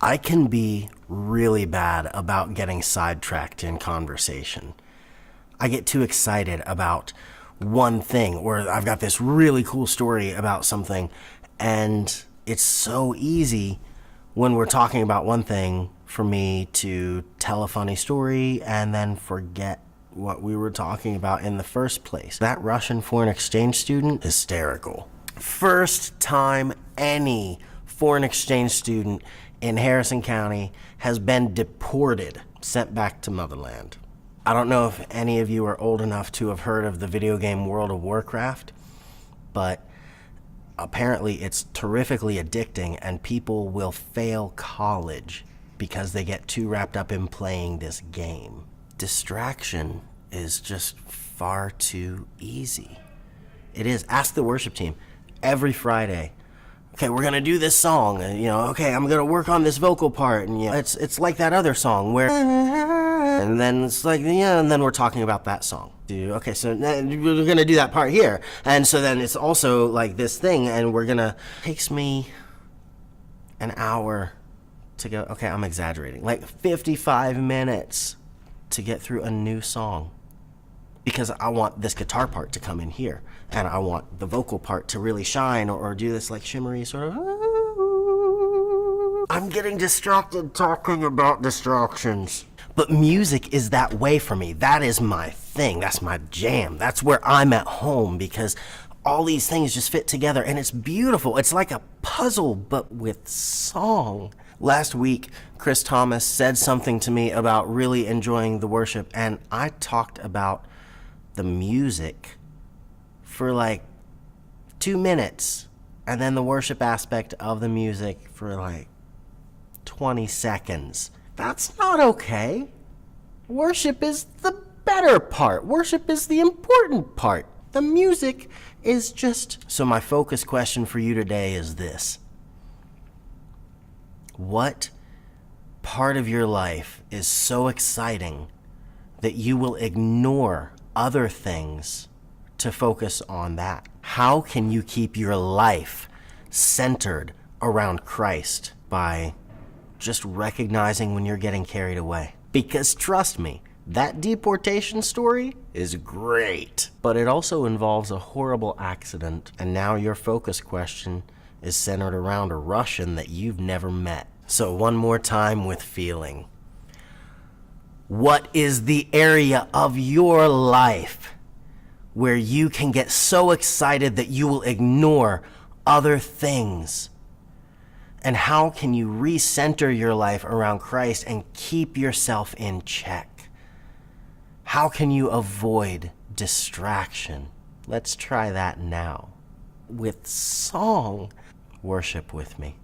I can be really bad about getting sidetracked in conversation. I get too excited about one thing, or I've got this really cool story about something, and it's so easy when we're talking about one thing for me to tell a funny story and then forget what we were talking about in the first place. That Russian foreign exchange student, hysterical. First time any foreign exchange student in Harrison County has been deported, sent back to motherland. I don't know if any of you are old enough to have heard of the video game World of Warcraft, but apparently it's terrifically addicting and people will fail college because they get too wrapped up in playing this game. Distraction is just far too easy. It is. Ask the worship team every Friday. Okay, we're gonna do this song, and okay, I'm gonna work on this vocal part, and it's like that other song where, and then it's like, and then we're talking about that song. Okay, so we're gonna do that part here, and so then it's also like this thing, and takes me an hour to go, okay, I'm exaggerating, like 55 minutes to get through a new song. Because I want this guitar part to come in here, and I want the vocal part to really shine, or do this like shimmery sort of. I'm getting distracted talking about distractions. But music is that way for me. That is my thing. That's my jam. That's where I'm at home, because all these things just fit together, and it's beautiful. It's like a puzzle, but with song. Last week, Chris Thomas said something to me about really enjoying the worship, and I talked about the music for like 2 minutes, and then the worship aspect of the music for like 20 seconds. That's not okay. Worship is the better part. Worship is the important part. The music is just... So my focus question for you today is this. What part of your life is so exciting that you will ignore other things to focus on that? How can you keep your life centered around Christ by just recognizing when you're getting carried away? Because trust me, that deportation story is great, but it also involves a horrible accident, and now your focus question is centered around a Russian that you've never met. So one more time with feeling. What is the area of your life where you can get so excited that you will ignore other things? And how can you recenter your life around Christ and keep yourself in check? How can you avoid distraction? Let's try that now with song. Worship with me.